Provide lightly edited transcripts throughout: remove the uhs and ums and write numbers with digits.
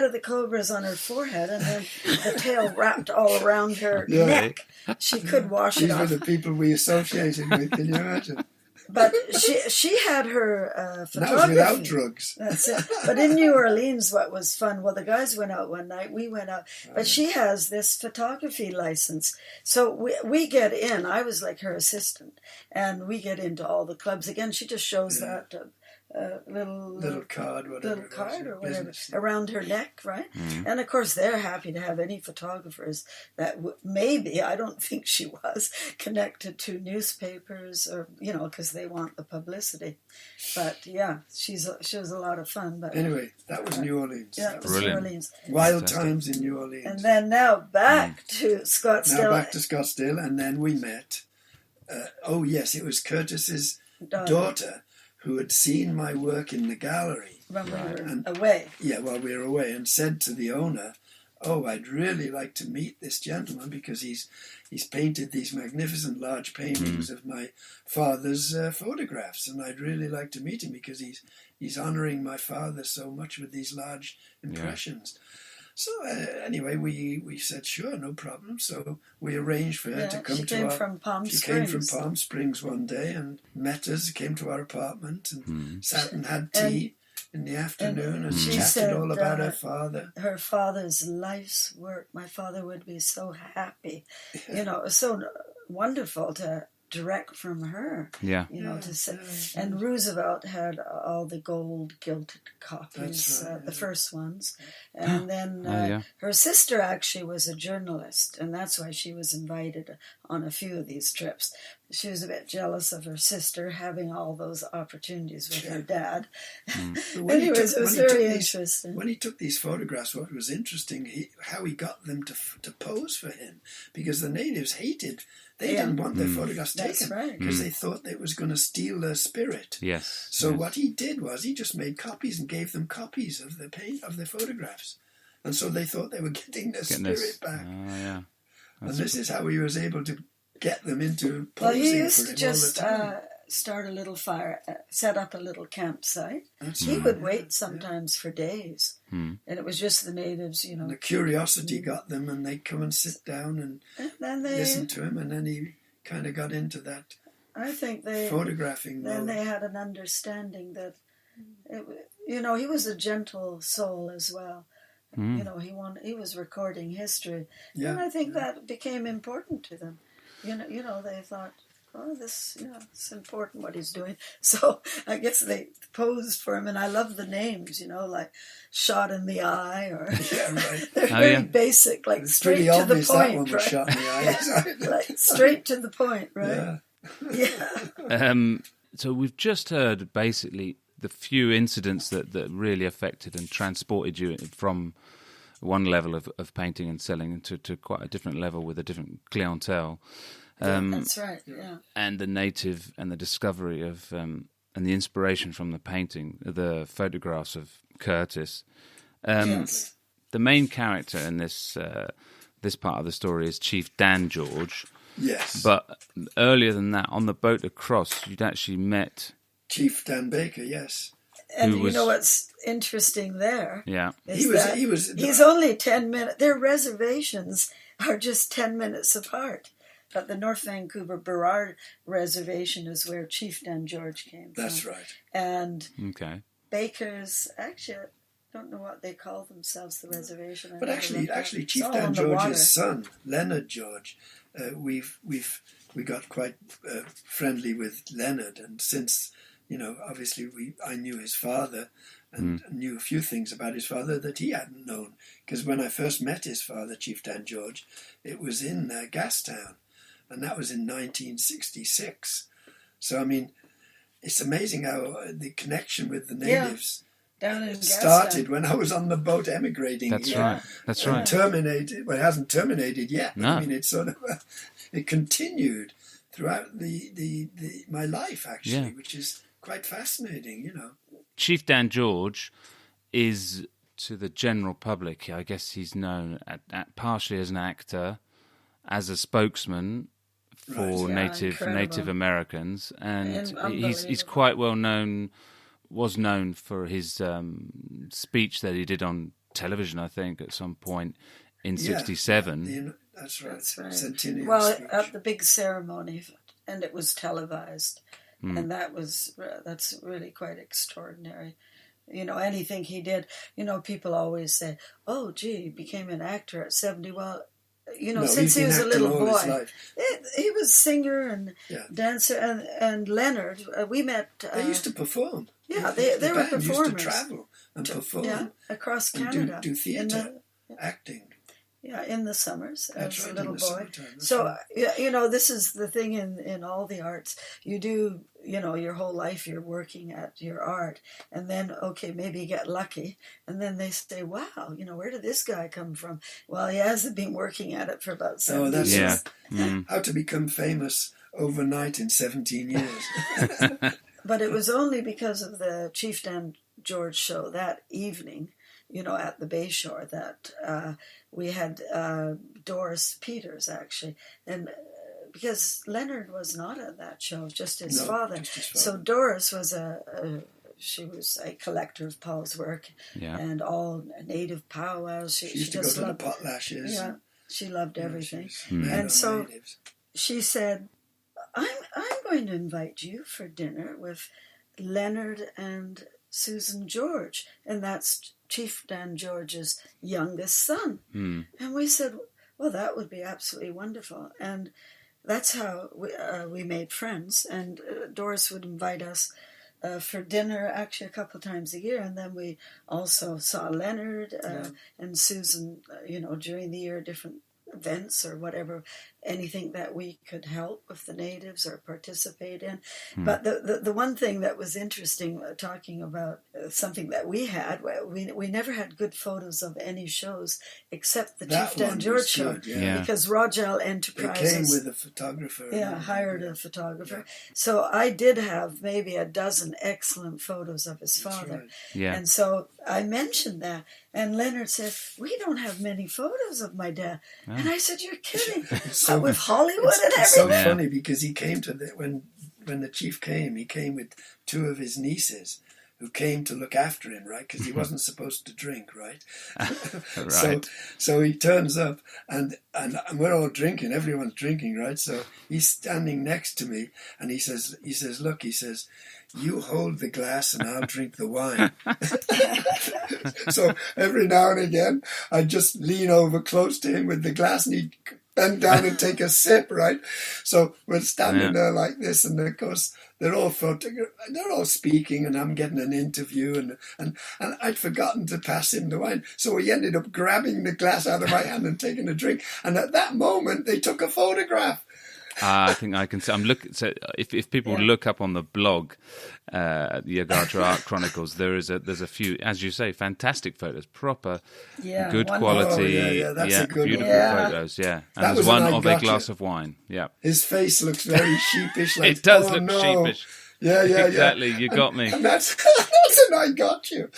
of the cobras on her forehead, and then the tail wrapped all around her neck. She could wash it off. These were the people we associated with, can you imagine? But she had her photography. That was without drugs. That's it. But in New Orleans, what was fun, well, the guys went out one night, we went out, but she has this photography license. So we get in, I was like her assistant, and we get into all the clubs. Again, she just shows that little card, or whatever, around her neck, right? And of course, they're happy to have any photographers that maybe, I don't think she was, connected to newspapers or, because they want the publicity. But yeah, she was a lot of fun. But anyway, that was New Orleans. Yeah, it was New Orleans. Wild times in New Orleans. And then now back to Scottsdale. And then we met. It was Curtis's daughter, who had seen my work in the gallery. When we were away. Yeah, while we were away, and said to the owner, I'd really like to meet this gentleman because he's painted these magnificent large paintings of my father's photographs, and I'd really like to meet him because he's honouring my father so much with these large impressions. So anyway, we said, sure, no problem. So we arranged for her to come to our... She came from Palm Springs one day and met us, came to our apartment and sat and had tea in the afternoon and she chatted said, all about her father. Her father's life's work. My father would be so happy. It was so wonderful to direct from her. To say. And Roosevelt had all the gold gilded copies, the first ones. And then her sister actually was a journalist, and that's why she was invited on a few of these trips. She was a bit jealous of her sister having all those opportunities with her dad. Anyways, it was very interesting. When he took these photographs, what was interesting, how he got them to pose for him, because the natives hated. They didn't want their photographs taken because they thought it was going to steal their spirit. Yes. So what he did was he just made copies and gave them copies of their photographs, and so they thought they were getting their spirit back. And this is how he was able to get them into posing. Well, he used to just start a little fire, set up a little campsite. He would wait sometimes for days. And it was just the natives, The curiosity got them, and they'd come and sit down and then listen to him, and then he kind of got into that. I think photographing. Then they had an understanding that, he was a gentle soul as well. He was recording history, and I think that became important to them. They thought, it's important what he's doing. So I guess they posed for him, and I love the names, like Shot in the Eye, or they're very basic, like it's straight to the point, that one was Shot in the Eye. Like straight to the point, right? So we've just heard basically the few incidents that really affected and transported you from one level of painting and selling to quite a different level with a different clientele. That's right, yeah. And the native and the discovery of and the inspiration from the painting, the photographs of Curtis. Yes. The main character in this part of the story is Chief Dan George. Yes. But earlier than that, on the boat across, you'd actually met Chief Dan Baker. Yes. And what's interesting there? Yeah. He's only 10 minutes. Their reservations are just 10 minutes apart. But the North Vancouver Burrard Reservation is where Chief Dan George came from. That's right. And Baker's, actually, I don't know what they call themselves, the reservation. But actually, Chief Dan George's son, Leonard George, we got quite friendly with Leonard, and since obviously I knew his father and knew a few things about his father that he hadn't known, because when I first met his father, Chief Dan George, it was in Gastown, and that was in 1966. So I mean, it's amazing how the connection with the natives. Down in it started when I was on the boat emigrating. That's right. That's right. Terminated. Well, it hasn't terminated yet. No. I mean, it's sort of it continued throughout my life actually, which is quite fascinating. Chief Dan George is, to the general public, I guess he's known partially as an actor, as a spokesman for Native Americans, and he's quite well known. Was known for his speech that he did on television, I think, at some point in '67. That's right. That's right. Centennial Well, speech. at the big ceremony, and it was televised, and that's really quite extraordinary. Anything he did, people always say, "Oh, gee, he became an actor at 70." Well, since he was a little boy, he was singer and dancer, and Leonard. We met. They used to perform. Yeah, they were performers. Used to travel and perform. Across Canada. And do theatre, acting. Yeah, in the summers as a little boy. So, this is the thing in all the arts. You do, your whole life you're working at your art. And then, okay, maybe you get lucky. And then they say, wow, where did this guy come from? Well, he hasn't been working at it for about 7 years. How to become famous overnight in 17 years. But it was only because of the Chief Dan George show that evening, at the Bayshore, that we had Doris Peters, actually. And because Leonard was not at that show, just his father. Just his father. So Doris was she was a collector of Paul's work and all native powwows. She used to just go to loved the potlashes. Yeah, she loved everything. And so natives. she said, I'm going to invite you for dinner with Leonard and Susan George, and that's Chief Dan George's youngest son. And we said, well, that would be absolutely wonderful. And that's how we made friends. And Doris would invite us for dinner actually a couple of times a year. And then we also saw Leonard and Susan, during the year, different events or whatever, anything that we could help with the natives or participate in. But the one thing that was interesting, talking about something that we had, we never had good photos of any shows except the Chief Dan George show, because Rogel Enterprises came with a photographer. Hired a photographer. So I did have maybe a dozen excellent photos of his father. Right. And so I mentioned that, and Leonard said, we don't have many photos of my dad. And I said, you're kidding. With Hollywood and everything. It's so funny because he came to when the chief came, he came with two of his nieces who came to look after him, right? Because he wasn't supposed to drink, right? Right. So he turns up and we're all drinking, everyone's drinking, right? So he's standing next to me and he says, look, you hold the glass and I'll drink the wine. So every now and again, I just lean over close to him with the glass and he'd bend down and take a sip, right? So we're standing there like this, and of course they're all speaking, and I'm getting an interview, and I'd forgotten to pass him the wine, so he ended up grabbing the glass out of my hand and taking a drink. And at that moment, they took a photograph. I think I can. I'm looking. So if people look up on the blog, the Ygartua Art Chronicles, there's a few, as you say, fantastic photos, proper, good quality, that's a good beautiful photos. Yeah, and that there's one of a Ygartua. Glass of wine. Yeah, his face looks very sheepish. Like, it does look sheepish. Yeah, exactly. You got me. And that's an I got you.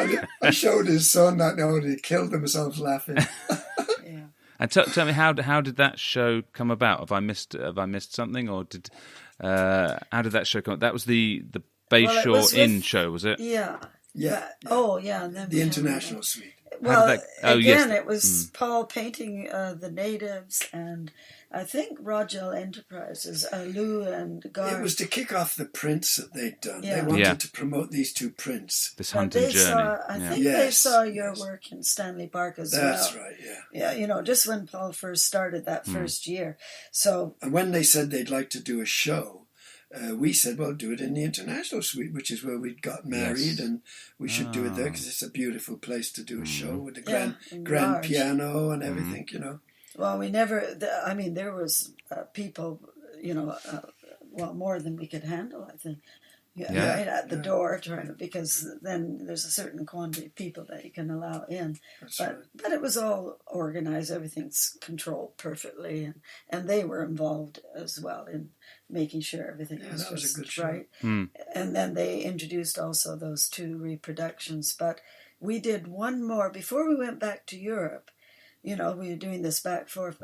And I showed his son that now, and he killed himself laughing. And tell me, how did that show come about? Have I missed something, or how did that show come? That was the Bayshore Inn show, was it? Yeah. And then the International Suite. Well, it was Paul painting the natives, and I think Rogel Enterprises, Lou and Gar. It was to kick off the prints that they'd done. They wanted to promote these two prints. This hunting journey. I think they saw your work in Stanley Park as well. That's right, Yeah, just when Paul first started that first year. So, and when they said they'd like to do a show, we said, well, do it in the International Suite, which is where we'd got married, and we should do it there because it's a beautiful place to do a show with the grand piano and everything, Well, we never, there was people, more than we could handle, I think. Right at the door, because then there's a certain quantity of people that you can allow in. But it was all organized, everything's controlled perfectly, and they were involved as well in making sure everything was a good show. right. And then they introduced also those two reproductions. But we did one more before we went back to Europe. We were doing this back, forth,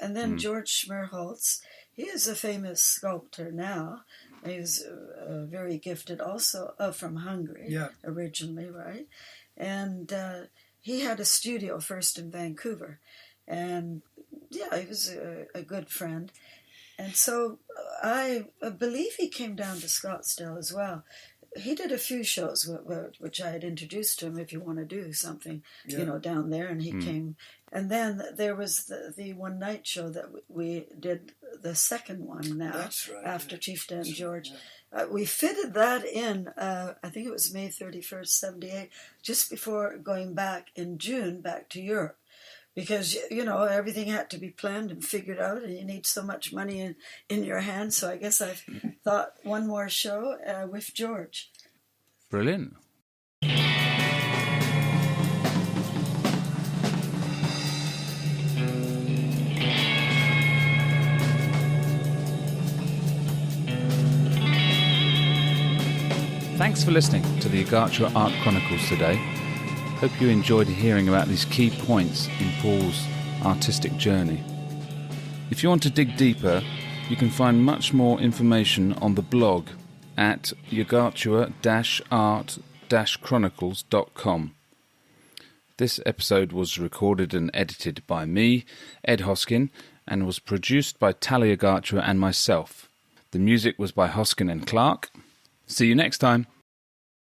and then George Schmerholtz, he is a famous sculptor now. He was very gifted also, from Hungary originally, right? And he had a studio first in Vancouver. And yeah, he was a good friend. And so I believe he came down to Scottsdale as well. He did a few shows, which I had introduced to him, if you want to do something, down there, and he came. And then there was the one night show that we did, the second one now. That's right, after Chief Dan George. Right. We fitted that in, I think it was May 31st, 78, just before going back in June, back to Europe. Because, everything had to be planned and figured out, and you need so much money in your hands. So I guess I've thought one more show with George. Brilliant. Thanks for listening to the Ygartua Art Chronicles today. Hope you enjoyed hearing about these key points in Paul's artistic journey. If you want to dig deeper, you can find much more information on the blog at ygartua-art-chronicles.com. This episode was recorded and edited by me, Ed Hoskin, and was produced by Talia Ygartua and myself. The music was by Hoskin and Clark. See you next time.